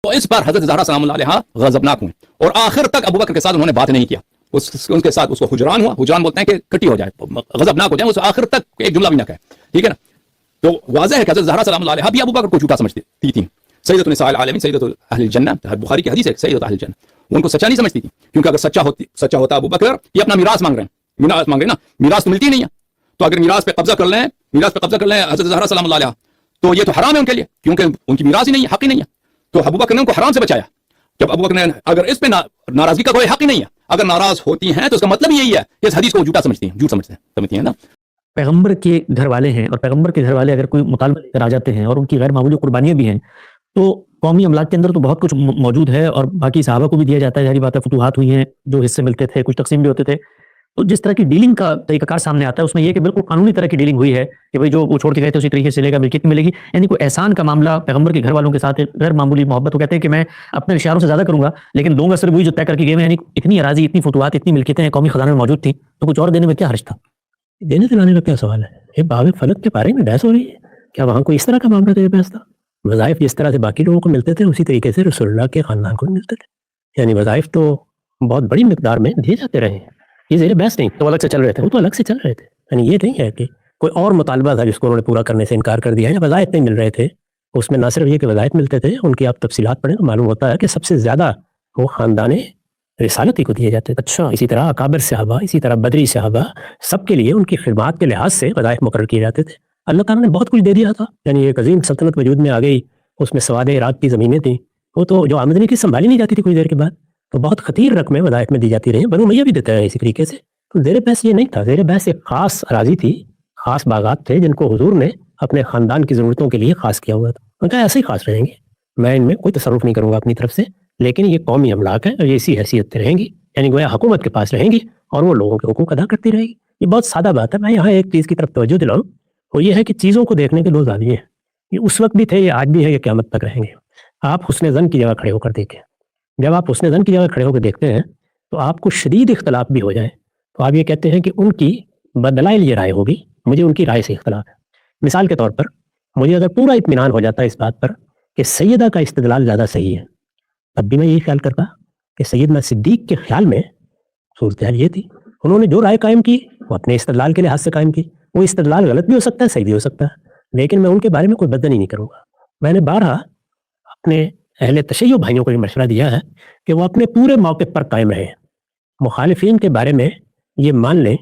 تو اس پر حضرت زہرا سلام اللہ علیہا غضبناک ہوئے اور آخر تک ابو بکر کے ساتھ انہوں نے بات نہیں کیا. ان کے ساتھ اس کو حجران ہوا. حجران بولتے ہیں کہ کٹی ہو جائے, غضبناک ہو جائے, اس آخر تک ایک جملہ بھی نہ کہے. ٹھیک ہے نا. تو واضح ہے کہ حضرت زہرا سلام اللہ علیہا بھی ابو بکر کو جھوٹا سمجھتی تھی. سیدۃ النساء العالمین, سیدۃ اہل الجنہ, بخاری کی حدیث ہے سیدۃ اہل الجنہ, وہ ان کو سچا نہیں سمجھتی تھی, کیونکہ اگر سچا ہوتا ابو بکر, یہ اپنا میراث مانگ رہے ہیں نا, میراث تو ملتی نہیں ہے, تو اگر میراث پہ قبضہ کر لیں حضرت زہرا سلام اللہ علیہا, تو یہ تو حرام ہے ان کے لیے, کیونکہ ان کی میراث ہی نہیں ہے, حق ہی نہیں ہے. تو ابو بکر نے ان کو حرام سے بچایا. جب ابو بکر نے, اگر اس پہ ناراضگی کا کوئی حق ہی نہیں ہے, اگر ناراض ہوتی ہیں تو اس کا مطلب یہی ہے کہ اس حدیث کو جھوٹا سمجھتی ہیں نا. پیغمبر کے گھر والے ہیں, اور پیغمبر کے گھر والے اگر کوئی مطالبہ لے کر آ جاتے ہیں اور ان کی غیر معمولی قربانیاں بھی ہیں, تو قومی املاک کے اندر تو بہت کچھ موجود ہے, اور باقی صحابہ کو بھی دیا جاتا ہے. ظاہری بات ہے, فتوحات ہوئی ہیں, جو حصے ملتے تھے, کچھ تقسیم بھی ہوتے تھے. تو جس طرح کی ڈیلنگ کا طریقہ کار سامنے آتا ہے, اس میں یہ کہ بالکل قانونی طرح کی ڈیلنگ ہوئی ہے کہ بھائی جو وہ چھوڑ کے گئے تھے اسی طریقے سے لے گا, ملکیت ملے گی. یعنی کوئی احسان کا معاملہ پیغمبر کے گھر والوں کے ساتھ غیر معمولی محبت. وہ کہتے ہیں کہ میں اپنے اشاروں سے زیادہ کروں گا, لیکن دوں گا صرف وہی جو طے کر کے گئے ہیں. یعنی اتنی اراضی, اتنی فتوحات, اتنی ملکیتیں قومی خزانے میں موجود تھیں, تو کچھ اور دینے میں کیا حرج تھا؟ دینے دلانے کا کیا سوال ہے؟ یہ باب فلک کے بارے میں بحث ہو رہی ہے. کیا وہاں کوئی اس طرح کا معاملہ تھا؟ بحث تھا. وظائف جس طرح سے باقی لوگوں کو ملتے تھے, اسی طریقے سے رسول اللہ کے خاندان کو بھی ملتے تھے. یعنی وظائف تو بہت بڑی مقدار میں دیے جاتے رہے ہیں. یہ زیر بحث نہیں, تو الگ سے چل رہے تھے, وہ تو الگ سے چل رہے تھے. یعنی یہ نہیں ہے کہ کوئی اور مطالبہ تھا جس کو انہوں نے پورا کرنے سے انکار کر دیا, یا وظائف نہیں مل رہے تھے. اس میں نہ صرف یہ کہ وظائف ملتے تھے, ان کی آپ تفصیلات پڑھیں تو معلوم ہوتا ہے کہ سب سے زیادہ وہ خاندان رسالت ہی کو دیے جاتے تھے. اچھا, اسی طرح اکابر صحابہ, اسی طرح بدری صحابہ, سب کے لیے ان کی خدمات کے لحاظ سے وظائف مقرر کیے جاتے تھے. اللہ تعالیٰ نے بہت کچھ دے دیا تھا. یعنی ایک عظیم سلطنت وجود میں آ گئی, اس میں سواد عراق کی زمینیں تھیں, وہ تو جو آمدنی کی سنبھالی نہیں جاتی تھی کچھ دیر کے بعد, تو بہت خطیر رقمیں وظائف میں دی جاتی رہی. بنو امیہ بھی دیتا ہے اسی طریقے سے. تو زیر بحث یہ نہیں تھا. زیر بحث ایک خاص اراضی تھی, خاص باغات تھے جن کو حضور نے اپنے خاندان کی ضرورتوں کے لیے خاص کیا ہوا تھا. ان کا ایسے ہی خاص رہیں گے, میں ان میں کوئی تصرف نہیں کروں گا اپنی طرف سے, لیکن یہ قومی املاک ہے اور یہ اسی حیثیت سے رہیں گی. یعنی گویا حکومت کے پاس رہیں گی اور وہ لوگوں کے حقوق ادا کرتی رہے گی. یہ بہت سادہ بات ہے. میں یہاں ایک چیز کی طرف توجہ دلاؤں, وہ یہ ہے کہ چیزوں کو دیکھنے کے دو زاویے ہیں. یہ اس وقت بھی تھے, یہ آج بھی ہے, یہ قیامت تک رہیں گے. آپ حسن ظن کی جگہ کھڑے ہو کر دیکھیں. جب آپ حسن ظن کی جگہ کھڑے ہو کر دیکھتے ہیں تو آپ کو شدید اختلاف بھی ہو جائے, تو آپ یہ کہتے ہیں کہ ان کی بدلائل یہ رائے ہوگی, مجھے ان کی رائے سے اختلاف ہے. مثال کے طور پر مجھے اگر پورا اطمینان ہو جاتا ہے اس بات پر کہ سیدہ کا استدلال زیادہ صحیح ہے, تب بھی میں یہی خیال کرتا کہ سیدنا صدیق کے خیال میں صورتحال یہ تھی. انہوں نے جو رائے قائم کی وہ اپنے استدلال کے لحاظ سے قائم کی. وہ استدلال غلط بھی ہو سکتا ہے, صحیح بھی ہو سکتا ہے, لیکن میں ان کے بارے میں کوئی بددنی نہیں کروں گا. میں نے بارہا اپنے اہل تشیع بھائیوں کو یہ مشورہ دیا ہے کہ وہ اپنے پورے موقف پر قائم رہیں. مخالفین کے بارے میں یہ مان لیں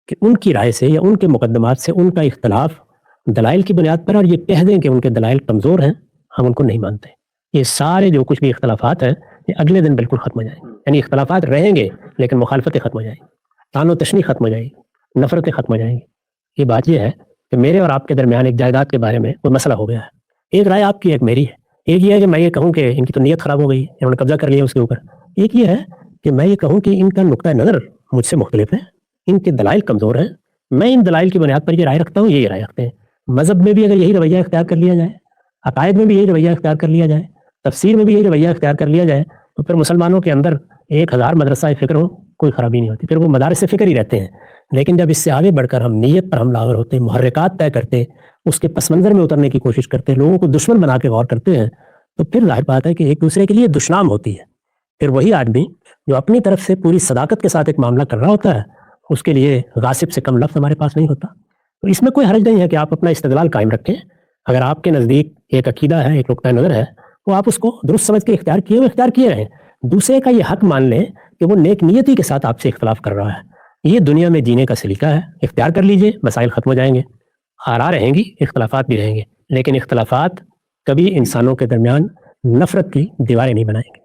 کہ ان کی رائے سے یا ان کے مقدمات سے ان کا اختلاف دلائل کی بنیاد پر, اور یہ کہہ دیں کہ ان کے دلائل کمزور ہیں, ہم ان کو نہیں مانتے. یہ سارے جو کچھ بھی اختلافات ہیں یہ اگلے دن بالکل ختم ہو جائیں گے. یعنی اختلافات رہیں گے لیکن مخالفتیں ختم ہو جائیں گی, طعن و تشنیع ختم ہو جائے گی, نفرتیں ختم ہو جائیں گی. یہ بات یہ ہے کہ میرے اور آپ کے درمیان ایک جائیداد کے بارے میں کوئی مسئلہ ہو گیا ہے. ایک رائے آپ کی, ایک میری ہے. ایک یہ ہے کہ میں یہ کہوں کہ ان کی تو نیت خراب ہو گئی, انہوں نے قبضہ کر لیا اس کے اوپر. ایک یہ ہے کہ میں یہ کہوں کہ ان کا نقطہ نظر مجھ سے مختلف ہے, ان کے دلائل کمزور ہیں, میں ان دلائل کی بنیاد پر یہ رائے رکھتا ہوں, یہ رائے رکھتے ہیں. مذہب میں بھی اگر یہی رویہ اختیار کر لیا جائے, عقائد میں بھی یہی رویہ اختیار کر لیا جائے, تفسیر میں بھی یہی رویہ اختیار کر لیا جائے, تو پھر مسلمانوں کے اندر 1000 مدرسہ فکر ہو, کوئی خرابی نہیں ہوتی. پھر وہ مدارس فکر ہی رہتے ہیں. لیکن جب اس سے آگے بڑھ کر ہم نیت پر حملہ آور ہوتے, محرکات طے کرتے, اس کے پس منظر میں اترنے کی کوشش کرتے, لوگوں کو دشمن بنا کے غور کرتے ہیں, تو پھر ظاہر بات ہے کہ ایک دوسرے کے لیے دشنام ہوتی ہے. پھر وہی آدمی جو اپنی طرف سے پوری صداقت کے ساتھ ایک معاملہ کر رہا ہوتا ہے, اس کے لیے غاصب سے کم لفظ ہمارے پاس نہیں ہوتا. تو اس میں کوئی حرج نہیں ہے کہ آپ اپنا استدلال قائم رکھیں. اگر آپ کے نزدیک ایک عقیدہ ہے, ایک نقطہ نظر ہے, وہ آپ اس کو درست سمجھ کے اختیار کیے رہیں. دوسرے کا یہ حق مان لیں کہ وہ نیک نیتی کے ساتھ آپ سے اختلاف کر رہا ہے. یہ دنیا میں جینے کا سلیقہ ہے. اختیار کر لیجئے, مسائل ختم ہو جائیں گے. آراء رہیں گی, اختلافات بھی رہیں گے, لیکن اختلافات کبھی انسانوں کے درمیان نفرت کی دیواریں نہیں بنائیں گے.